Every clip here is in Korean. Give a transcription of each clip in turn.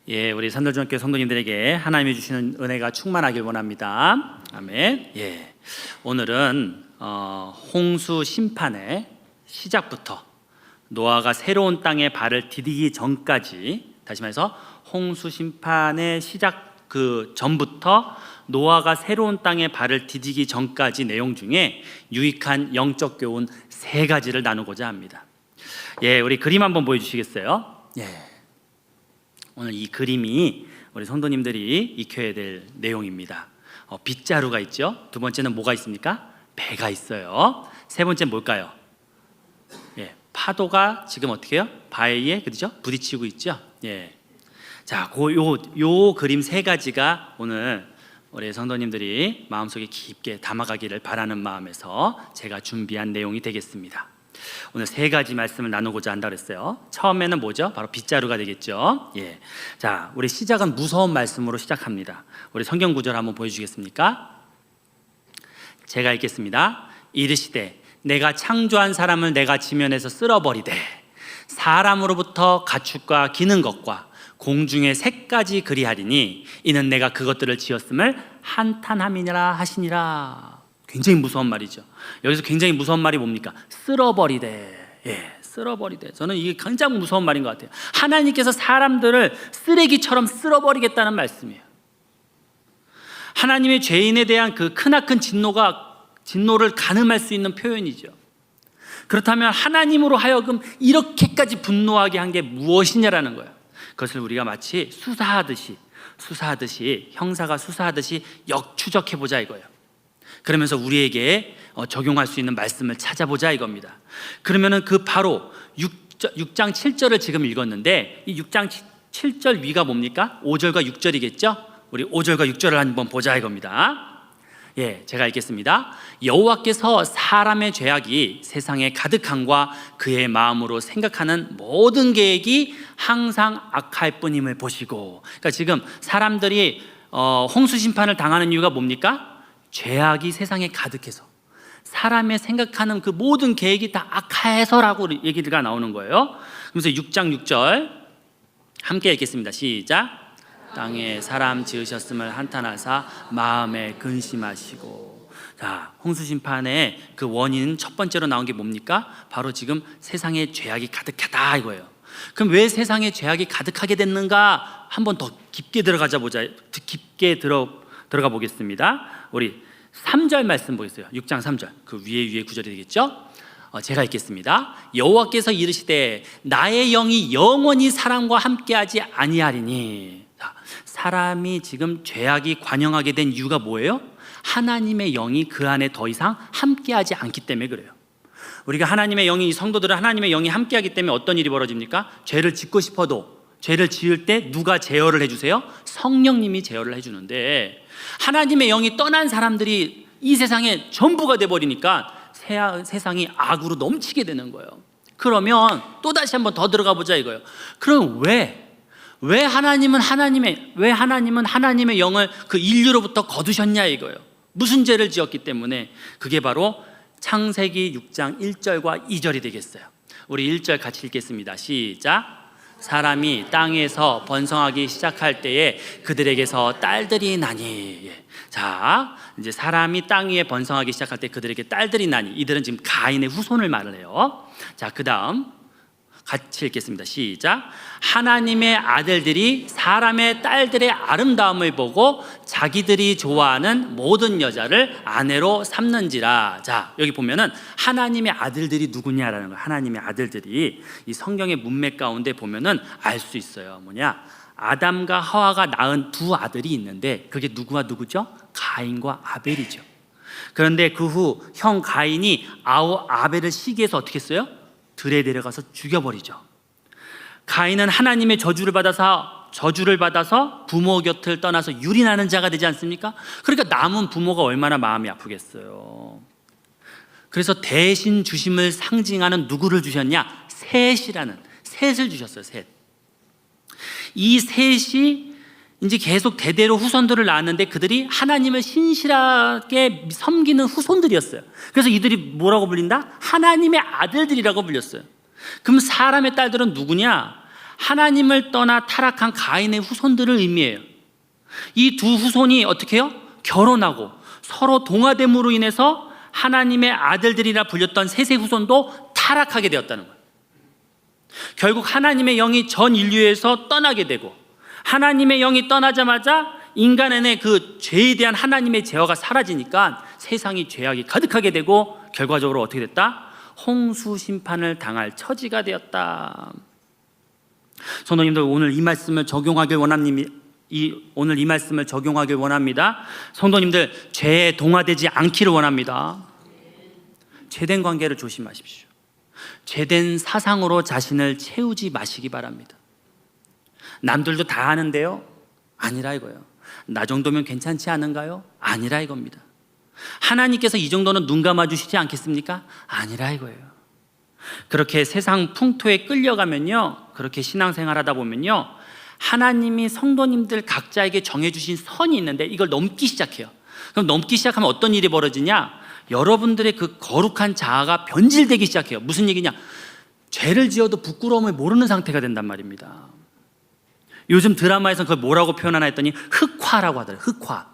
예, 우리 산들중학교 성도님들에게 하나님이 주시는 은혜가 충만하길 원합니다. 아멘. 예, 오늘은 홍수 심판의 시작부터 노아가 새로운 땅에 발을 디디기 전까지, 다시 말해서 홍수 심판의 시작 그 전부터 노아가 새로운 땅에 발을 디디기 전까지 내용 중에 유익한 영적 교훈 3가지를 나누고자 합니다. 예, 우리 그림 한번 보여주시겠어요? 예. 오늘 이 그림이 우리 성도님들이 익혀야 될 내용입니다. 빗자루가 있죠. 두 번째는 뭐가 있습니까? 배가 있어요. 세 번째는 뭘까요? 예, 파도가 지금 어떻게 해요? 바위에 그렇죠? 부딪히고 있죠. 예. 자, 요 그림 3가지가 오늘 우리 성도님들이 마음속에 깊게 담아가기를 바라는 마음에서 제가 준비한 내용이 되겠습니다. 오늘 3가지 말씀을 나누고자 한다 그랬어요. 처음에는 뭐죠? 바로 빗자루가 되겠죠. 예. 자, 우리 시작은 무서운 말씀으로 시작합니다. 우리 성경 구절 한번 보여주시겠습니까? 제가 읽겠습니다. 이르시되 내가 창조한 사람을 내가 지면에서 쓸어버리되 사람으로부터 가축과 기는 것과 공중의 새까지 그리하리니 이는 내가 그것들을 지었음을 한탄함이니라 하시니라. 굉장히 무서운 말이죠. 여기서 굉장히 무서운 말이 뭡니까? 쓸어버리되. 예, 쓸어버리되. 저는 이게 굉장히 무서운 말인 것 같아요. 하나님께서 사람들을 쓰레기처럼 쓸어버리겠다는 말씀이에요. 하나님의 죄인에 대한 그 크나큰 진노를 가늠할 수 있는 표현이죠. 그렇다면 하나님으로 하여금 이렇게까지 분노하게 한 게 무엇이냐라는 거예요. 그것을 우리가 마치 수사하듯이 형사가 수사하듯이 역추적해보자 이거예요. 그러면서 우리에게 적용할 수 있는 말씀을 찾아보자 이겁니다. 그러면은 그 바로 6장 7절을 지금 읽었는데 이 6장 7절 위가 뭡니까? 5절과 6절이겠죠? 우리 5절과 6절을 한번 보자 이겁니다. 예, 제가 읽겠습니다. 여호와께서 사람의 죄악이 세상에 가득함과 그의 마음으로 생각하는 모든 계획이 항상 악할 뿐임을 보시고. 그러니까 지금 사람들이 홍수 심판을 당하는 이유가 뭡니까? 죄악이 세상에 가득해서 사람의 생각하는 그 모든 계획이 다 악해서라고 얘기가 나오는 거예요. 그래서 6장 6절 함께 읽겠습니다. 시작. 땅에 사람 지으셨음을 한탄하사 마음에 근심하시고. 자, 홍수 심판의 그 원인 첫 번째로 나온 게 뭡니까? 바로 지금 세상에 죄악이 가득하다 이거예요. 그럼 왜 세상에 죄악이 가득하게 됐는가? 한번 더 깊게 들어가 보겠습니다. 우리 3절 말씀 보겠어요. 6장 3절 그 위에 구절이 되겠죠? 제가 읽겠습니다. 여호와께서 이르시되 나의 영이 영원히 사람과 함께하지 아니하리니. 자, 사람이 지금 죄악이 관영하게 된 이유가 뭐예요? 하나님의 영이 그 안에 더 이상 함께하지 않기 때문에 그래요. 우리가 하나님의 영이 성도들은 하나님의 영이 함께하기 때문에 어떤 일이 벌어집니까? 죄를 짓고 싶어도 죄를 지을 때 누가 제어를 해주세요? 성령님이 제어를 해주는데 하나님의 영이 떠난 사람들이 이 세상에 전부가 돼버리니까 세상이 악으로 넘치게 되는 거예요. 그러면 또다시 한번 더 들어가 보자 이거예요. 그럼 왜 하나님은 하나님의 영을 그 인류로부터 거두셨냐 이거예요. 무슨 죄를 지었기 때문에. 그게 바로 창세기 6장 1절과 2절이 되겠어요. 우리 1절 같이 읽겠습니다. 시작. 사람이 땅에서 번성하기 시작할 때에 그들에게서 딸들이 나니. 자, 이제 사람이 땅 위에 번성하기 시작할 때 그들에게 딸들이 나니. 이들은 지금 가인의 후손을 말을 해요. 자, 그 다음 같이 읽겠습니다. 시작. 하나님의 아들들이 사람의 딸들의 아름다움을 보고 자기들이 좋아하는 모든 여자를 아내로 삼는지라. 자, 여기 보면은 하나님의 아들들이 누구냐라는 거예요. 하나님의 아들들이 이 성경의 문맥 가운데 보면은 알 수 있어요. 뭐냐? 아담과 하와가 낳은 2 아들이 있는데 그게 누구와 누구죠? 가인과 아벨이죠. 그런데 그 후 형 가인이 아벨을 시기해서 어떻게 했어요? 들에 내려가서 죽여버리죠. 가인은 하나님의 저주를 받아서 부모 곁을 떠나서 유린하는 자가 되지 않습니까? 그러니까 남은 부모가 얼마나 마음이 아프겠어요. 그래서 대신 주심을 상징하는 누구를 주셨냐? 셋을 주셨어요. 이 셋이 이제 계속 대대로 후손들을 낳았는데 그들이 하나님을 신실하게 섬기는 후손들이었어요. 그래서 이들이 뭐라고 불린다? 하나님의 아들들이라고 불렸어요. 그럼 사람의 딸들은 누구냐? 하나님을 떠나 타락한 가인의 후손들을 의미해요. 이 두 후손이 어떻게 해요? 결혼하고 서로 동화됨으로 인해서 하나님의 아들들이라 불렸던 셋의 후손도 타락하게 되었다는 거예요. 결국 하나님의 영이 전 인류에서 떠나게 되고, 하나님의 영이 떠나자마자 인간 안에 그 죄에 대한 하나님의 제어가 사라지니까 세상이 죄악이 가득하게 되고, 결과적으로 어떻게 됐다? 홍수 심판을 당할 처지가 되었다. 성도님들, 오늘 이 말씀을 적용하길 원합니다. 성도님들, 죄에 동화되지 않기를 원합니다. 죄된 관계를 조심하십시오. 죄된 사상으로 자신을 채우지 마시기 바랍니다. 남들도 다 하는데요? 아니라 이거예요. 나 정도면 괜찮지 않은가요? 아니라 이겁니다. 하나님께서 이 정도는 눈 감아 주시지 않겠습니까? 아니라 이거예요. 그렇게 세상 풍토에 끌려가면요, 그렇게 신앙생활 하다 보면요, 하나님이 성도님들 각자에게 정해주신 선이 있는데 이걸 넘기 시작해요. 그럼 넘기 시작하면 어떤 일이 벌어지냐? 여러분들의 그 거룩한 자아가 변질되기 시작해요. 무슨 얘기냐? 죄를 지어도 부끄러움을 모르는 상태가 된단 말입니다. 요즘 드라마에서 그걸 뭐라고 표현하나 했더니 흑화라고 하더라고요.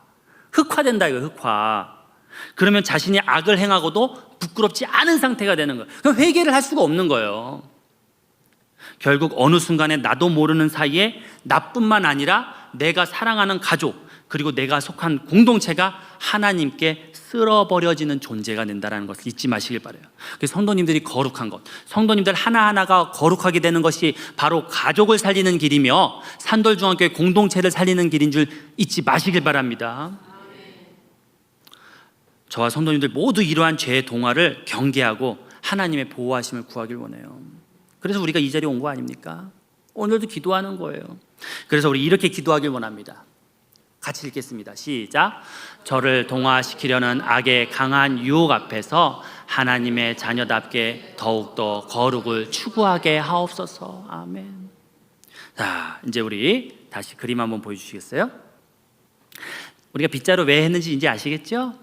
흑화된다 이거예요. 흑화. 그러면 자신이 악을 행하고도 부끄럽지 않은 상태가 되는 거예요. 그럼 회개를 할 수가 없는 거예요. 결국 어느 순간에 나도 모르는 사이에 나뿐만 아니라 내가 사랑하는 가족, 그리고 내가 속한 공동체가 하나님께 쓸어버려지는 존재가 된다는 것을 잊지 마시길 바라요. 그래서 성도님들이 거룩한 것, 성도님들 하나하나가 거룩하게 되는 것이 바로 가족을 살리는 길이며 산돌중앙교회 공동체를 살리는 길인 줄 잊지 마시길 바랍니다. 저와 성도님들 모두 이러한 죄의 동화를 경계하고 하나님의 보호하심을 구하길 원해요. 그래서 우리가 이 자리에 온 거 아닙니까? 오늘도 기도하는 거예요. 그래서 우리 이렇게 기도하길 원합니다. 같이 읽겠습니다. 시작. 저를 동화시키려는 악의 강한 유혹 앞에서 하나님의 자녀답게 더욱더 거룩을 추구하게 하옵소서. 아멘. 자, 이제 우리 다시 그림 한번 보여주시겠어요? 우리가 빗자루 왜 했는지 이제 아시겠죠?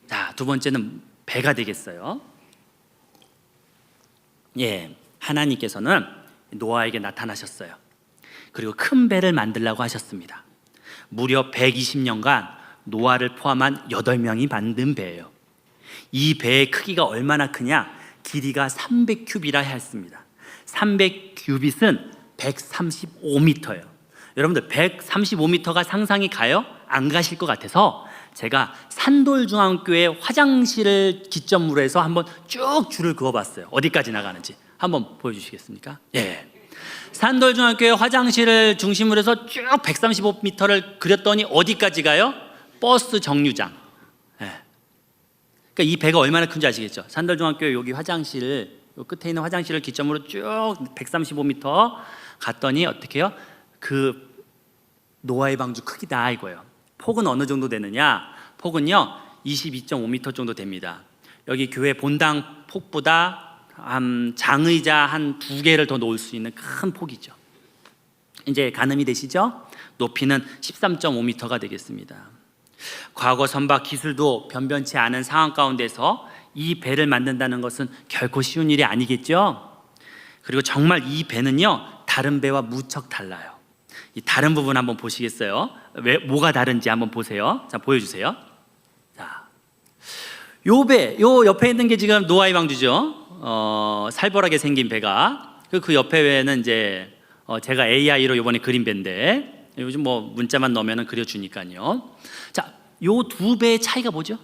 자, 두 번째는 배가 되겠어요. 예, 하나님께서는 노아에게 나타나셨어요. 그리고 큰 배를 만들라고 하셨습니다. 무려 120년간 노아를 포함한 8명이 만든 배예요. 이 배의 크기가 얼마나 크냐? 길이가 300큐비라 했습니다. 300큐빗은 135m예요. 여러분들 135m가 상상이 가요? 안 가실 것 같아서 제가 산돌중앙교회 화장실을 기점으로 해서 한번 쭉 줄을 그어봤어요. 어디까지 나가는지 한번 보여주시겠습니까? 예. 산돌중앙교회 화장실을 중심으로 해서 쭉 135m를 그렸더니 어디까지 가요? 버스 정류장. 예. 그러니까 이 배가 얼마나 큰지 아시겠죠? 산돌중앙교회 여기 화장실, 요 끝에 있는 화장실을 기점으로 쭉 135m 갔더니 어떻게 해요? 그 노아의 방주 크기다 이거예요. 폭은 어느 정도 되느냐? 폭은요 22.5m 정도 됩니다. 여기 교회 본당 폭보다 장의자 한 2개를 더 놓을 수 있는 큰 폭이죠. 이제 가늠이 되시죠? 높이는 13.5m가 되겠습니다. 과거 선박 기술도 변변치 않은 상황 가운데서 이 배를 만든다는 것은 결코 쉬운 일이 아니겠죠? 그리고 정말 이 배는요 다른 배와 무척 달라요. 이 다른 부분 한번 보시겠어요? 뭐가 다른지 한번 보세요. 자, 보여주세요. 자, 요 배, 요 옆에 있는 게 지금 노아의 방주죠. 살벌하게 생긴 배가. 그 옆에 배는 이제 제가 AI로 이번에 그린 배인데 요즘 뭐 문자만 넣으면 그려주니까요. 자, 요 두 배의 차이가 뭐죠?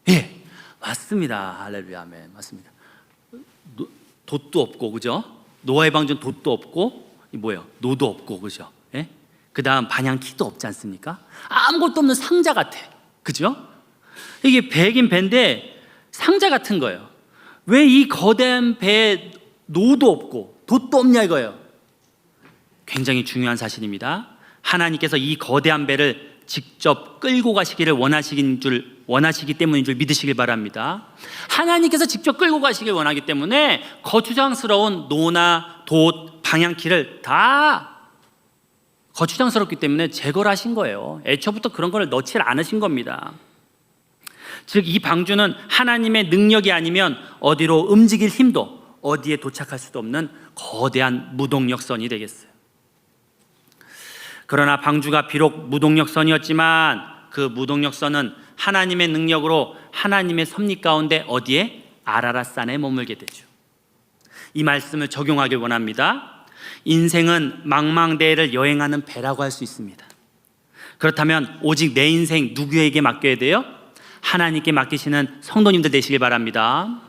예, 맞습니다. 할렐루야, 아멘. 맞습니다. 돛도 없고, 그죠? 노아의 방주는 돛도 없고, 뭐예요? 노도 없고, 그죠? 예? 그 다음 반향키도 없지 않습니까? 아무것도 없는 상자 같아, 그죠? 이게 배긴 배인데 상자 같은 거예요. 왜 이 거대한 배에 노도 없고 돛도 없냐 이거예요. 굉장히 중요한 사실입니다. 하나님께서 이 거대한 배를 직접 끌고 가시기를 원하시기 때문인 줄 믿으시길 바랍니다. 하나님께서 직접 끌고 가시길 원하기 때문에 거추장스러운 노나 돛, 방향키를 다 거추장스럽기 때문에 제거를 하신 거예요. 애초부터 그런 걸 넣지 않으신 겁니다. 즉 이 방주는 하나님의 능력이 아니면 어디로 움직일 힘도 어디에 도착할 수도 없는 거대한 무동력선이 되겠어요. 그러나 방주가 비록 무동력선이었지만 그 무동력선은 하나님의 능력으로 하나님의 섭리 가운데 어디에? 아라랏산에 머물게 되죠. 이 말씀을 적용하길 원합니다. 인생은 망망대해를 여행하는 배라고 할 수 있습니다. 그렇다면 오직 내 인생 누구에게 맡겨야 돼요? 하나님께 맡기시는 성도님들 되시길 바랍니다.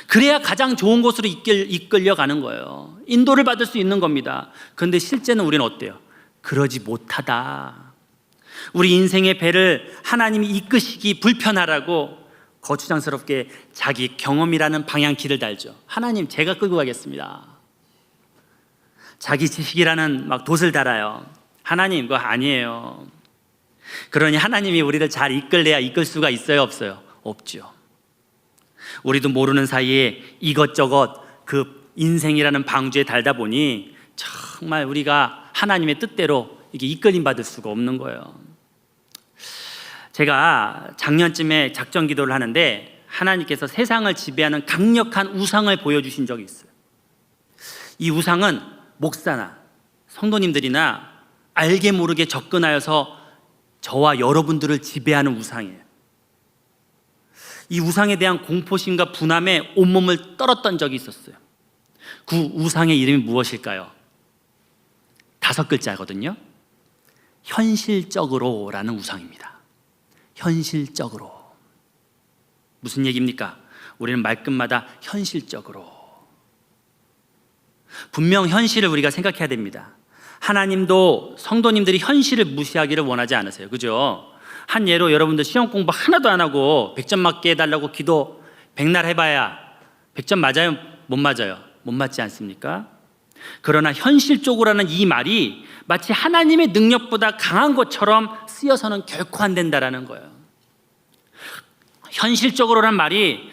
그래야 가장 좋은 곳으로 이끌려가는 거예요. 인도를 받을 수 있는 겁니다. 그런데 실제는 우리는 어때요? 그러지 못하다. 우리 인생의 배를 하나님이 이끄시기 불편하라고 거추장스럽게 자기 경험이라는 방향키를 달죠. 하나님, 제가 끌고 가겠습니다. 자기 지식이라는 막 돛을 달아요. 하나님, 그거 아니에요. 그러니 하나님이 우리를 잘 이끌래야 이끌 수가 있어요, 없어요? 없죠. 우리도 모르는 사이에 이것저것 그 인생이라는 방주에 달다 보니 정말 우리가 하나님의 뜻대로 이게 이끌림 받을 수가 없는 거예요. 제가 작년쯤에 작전 기도를 하는데 하나님께서 세상을 지배하는 강력한 우상을 보여주신 적이 있어요. 이 우상은 목사나 성도님들이나 알게 모르게 접근하여서 저와 여러분들을 지배하는 우상이에요. 이 우상에 대한 공포심과 분함에 온몸을 떨었던 적이 있었어요. 그 우상의 이름이 무엇일까요? 5글자거든요. 현실적으로라는 우상입니다. 현실적으로. 무슨 얘기입니까? 우리는 말끝마다 현실적으로. 분명 현실을 우리가 생각해야 됩니다. 하나님도 성도님들이 현실을 무시하기를 원하지 않으세요. 그죠? 한 예로 여러분들 시험 공부 하나도 안 하고 100점 맞게 해달라고 기도 100날 해봐야 100점 맞아요? 못 맞아요? 못 맞지 않습니까? 그러나 현실적으로라는 이 말이 마치 하나님의 능력보다 강한 것처럼 쓰여서는 결코 안 된다라는 거예요. 현실적으로라는 말이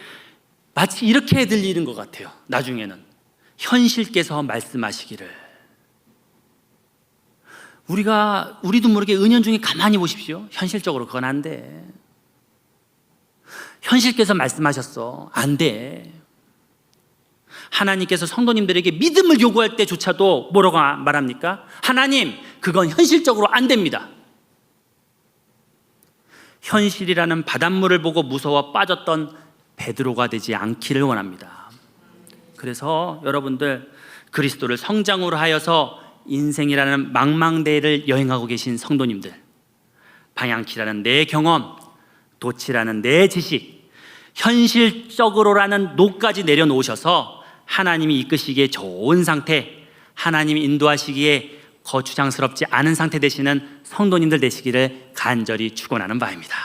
마치 이렇게 들리는 것 같아요. 나중에는 현실께서 말씀하시기를. 우리도 모르게 은연중에 가만히 보십시오. 현실적으로 그건 안 돼. 현실께서 말씀하셨어. 안 돼. 하나님께서 성도님들에게 믿음을 요구할 때조차도 뭐라고 말합니까? 하나님, 그건 현실적으로 안 됩니다. 현실이라는 바닷물을 보고 무서워 빠졌던 베드로가 되지 않기를 원합니다. 그래서 여러분들 그리스도를 성장으로 하여서 인생이라는 망망대해를 여행하고 계신 성도님들, 방향키라는 내 경험, 도치라는 내 지식, 현실적으로라는 노까지 내려놓으셔서 하나님이 이끄시기에 좋은 상태, 하나님이 인도하시기에 거추장스럽지 않은 상태 되시는 성도님들 되시기를 간절히 축원하는 바입니다.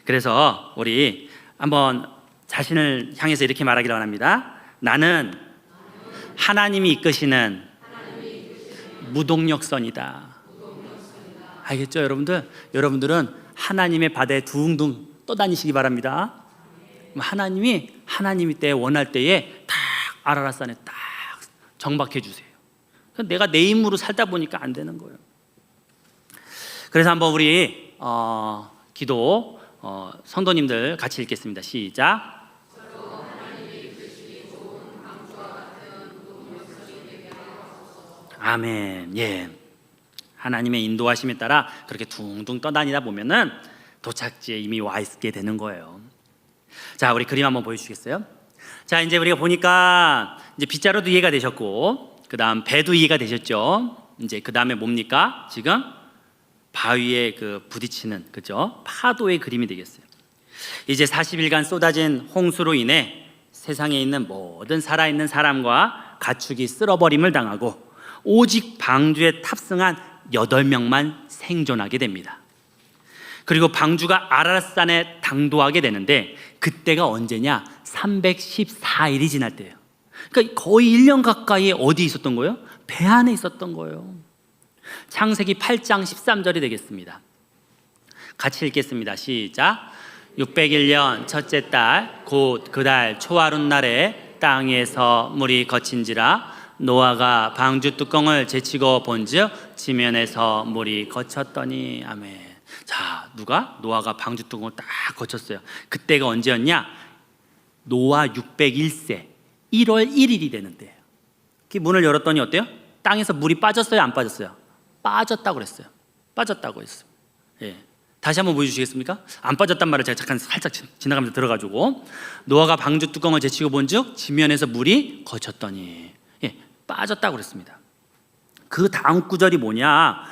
그래서 우리 한번 자신을 향해서 이렇게 말하기를 원합니다. 나는 하나님이 이끄시는 무동력선이다. 알겠죠, 여러분들? 여러분들은 하나님의 바다에 둥둥 떠다니시기 바랍니다. 하나님이 때 원할 때에 딱 아라랏산에 딱 정박해 주세요. 내가 내 힘으로 살다 보니까 안 되는 거예요. 그래서 한번 우리 기도 성도님들 같이 읽겠습니다. 시작. 아멘. 예. 하나님의 인도하심에 따라 그렇게 둥둥 떠다니다 보면은 도착지에 이미 와 있게 되는 거예요. 자, 우리 그림 한번 보여주시겠어요? 자, 이제 우리가 보니까 이제 빗자루도 이해가 되셨고, 그 다음 배도 이해가 되셨죠? 이제 그 다음에 뭡니까? 지금 바위에 그 부딪히는, 그죠? 파도의 그림이 되겠어요. 이제 40일간 쏟아진 홍수로 인해 세상에 있는 모든 살아있는 사람과 가축이 쓸어버림을 당하고 오직 방주에 탑승한 8명만 생존하게 됩니다. 그리고 방주가 아라랏산에 당도하게 되는데 그때가 언제냐? 314일이 지날 때예요. 그러니까 거의 1년 가까이 어디 있었던 거예요? 배 안에 있었던 거예요. 창세기 8장 13절이 되겠습니다. 같이 읽겠습니다. 시작. 601년 첫째 달 곧 그 달 초하룻날에 땅에서 물이 거친지라 노아가 방주 뚜껑을 제치고 본즉 지면에서 물이 거쳤더니. 아멘. 자, 노아가 방주 뚜껑을 딱 거쳤어요. 그때가 언제였냐? 노아 601세 1월 1일이 되는데 그 문을 열었더니 어때요? 땅에서 물이 빠졌어요? 안 빠졌어요? 빠졌다고 그랬어요. 빠졌다고 했어요. 예. 다시 한번 보여주시겠습니까? 안 빠졌단 말을 제가 잠깐 살짝 지나가면서 들어가지고, 노아가 방주 뚜껑을 제치고 본즉 지면에서 물이 거쳤더니, 예, 빠졌다고 그랬습니다. 그 다음 구절이 뭐냐?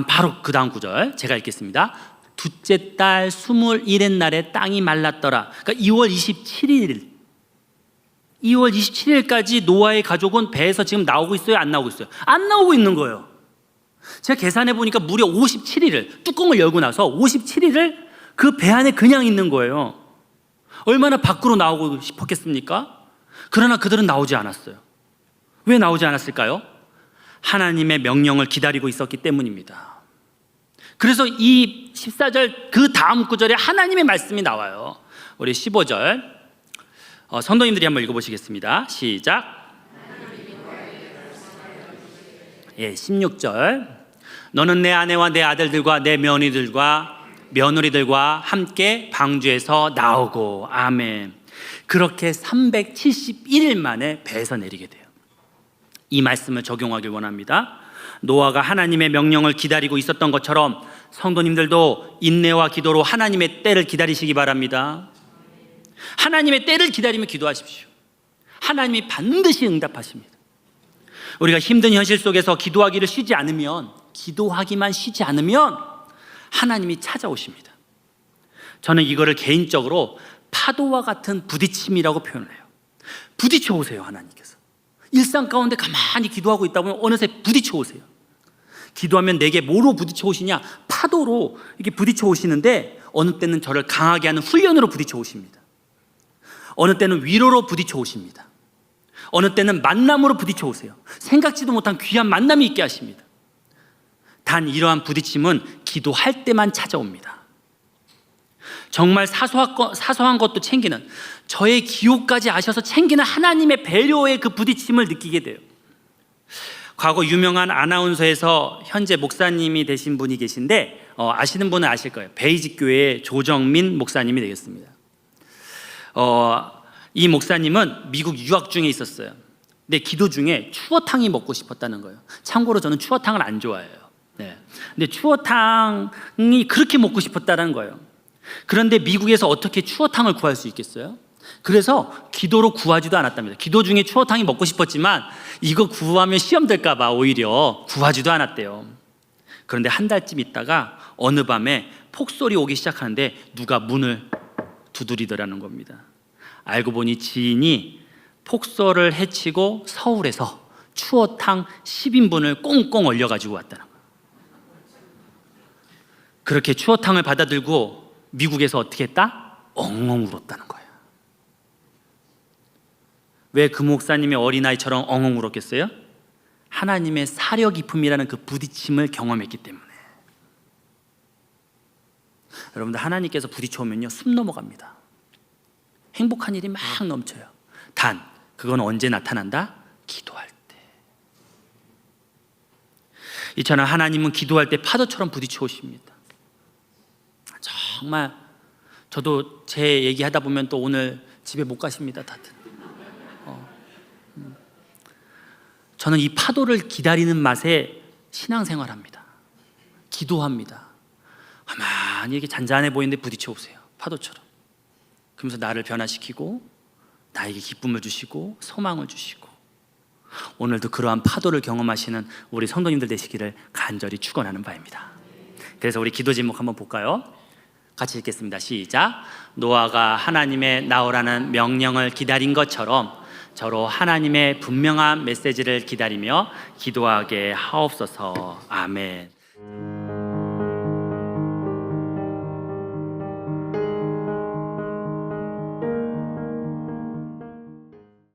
바로 그 다음 구절 제가 읽겠습니다. 둘째 달 21의 날에 땅이 말랐더라. 그러니까 2월 27일까지 노아의 가족은 배에서 지금 나오고 있어요? 안 나오고 있어요? 안 나오고 있는 거예요. 제가 계산해 보니까 무려 57일을, 뚜껑을 열고 나서 57일을 그 배 안에 그냥 있는 거예요. 얼마나 밖으로 나오고 싶었겠습니까? 그러나 그들은 나오지 않았어요. 왜 나오지 않았을까요? 하나님의 명령을 기다리고 있었기 때문입니다. 그래서 이 14절 그 다음 구절에 하나님의 말씀이 나와요. 우리 15절 성도님들이 한번 읽어보시겠습니다. 시작. 16절. 너는 내 아내와 내 아들들과 내 며느리들과 함께 방주에서 나오고. 아멘. 그렇게 371일 만에 배에서 내리게 돼요. 이 말씀을 적용하길 원합니다. 노아가 하나님의 명령을 기다리고 있었던 것처럼 성도님들도 인내와 기도로 하나님의 때를 기다리시기 바랍니다. 하나님의 때를 기다리며 기도하십시오. 하나님이 반드시 응답하십니다. 우리가 힘든 현실 속에서 기도하기만 쉬지 않으면 하나님이 찾아오십니다. 저는 이거를 개인적으로 파도와 같은 부딪힘이라고 표현을 해요. 부딪혀 오세요. 하나님께서 일상 가운데 가만히 기도하고 있다 보면 어느새 부딪혀 오세요. 기도하면 내게 뭐로 부딪혀 오시냐? 파도로 이렇게 부딪혀 오시는데, 어느 때는 저를 강하게 하는 훈련으로 부딪혀 오십니다. 어느 때는 위로로 부딪혀 오십니다. 어느 때는 만남으로 부딪혀 오세요. 생각지도 못한 귀한 만남이 있게 하십니다. 단 이러한 부딪힘은 기도할 때만 찾아옵니다. 정말 사소한 것도 챙기는, 저의 기호까지 아셔서 챙기는 하나님의 배려의 그 부딪힘을 느끼게 돼요. 과거 유명한 아나운서에서 현재 목사님이 되신 분이 계신데, 아시는 분은 아실 거예요. 베이직 교회의 조정민 목사님이 되겠습니다. 이 목사님은 미국 유학 중에 있었어요. 근데 기도 중에 추어탕이 먹고 싶었다는 거예요. 참고로 저는 추어탕을 안 좋아해요. 네. 근데 추어탕이 그렇게 먹고 싶었다는 거예요. 그런데 미국에서 어떻게 추어탕을 구할 수 있겠어요? 그래서 기도로 구하지도 않았답니다. 기도 중에 추어탕이 먹고 싶었지만 이거 구하면 시험 될까 봐 오히려 구하지도 않았대요. 그런데 한 달쯤 있다가 어느 밤에 폭설이 오기 시작하는데 누가 문을 두드리더라는 겁니다. 알고 보니 지인이 폭설을 해치고 서울에서 추어탕 10인분을 꽁꽁 얼려가지고 왔다는 거예요. 그렇게 추어탕을 받아들고 미국에서 어떻게 했다? 엉엉 울었다는 거예요. 왜 그 목사님의 어린아이처럼 엉엉 울었겠어요? 하나님의 사려 깊음이라는 그 부딪힘을 경험했기 때문에. 여러분들, 하나님께서 부딪혀오면요 숨 넘어갑니다. 행복한 일이 막 넘쳐요. 단 그건 언제 나타난다? 기도할 때. 이처럼 하나님은 기도할 때 파도처럼 부딪혀 오십니다. 정말 저도 제 얘기하다 보면 또 오늘 집에 못 가십니다, 다들. 저는 이 파도를 기다리는 맛에 신앙생활합니다. 기도합니다. 가만히 이렇게 잔잔해 보이는데 부딪혀 오세요. 파도처럼. 그러면서 나를 변화시키고 나에게 기쁨을 주시고 소망을 주시고, 오늘도 그러한 파도를 경험하시는 우리 성도님들 되시기를 간절히 축원하는 바입니다. 그래서 우리 기도 제목 한번 볼까요? 같이 읽겠습니다. 시작. 노아가 하나님의 나오라는 명령을 기다린 것처럼 저로 하나님의 분명한 메시지를 기다리며 기도하게 하옵소서. 아멘.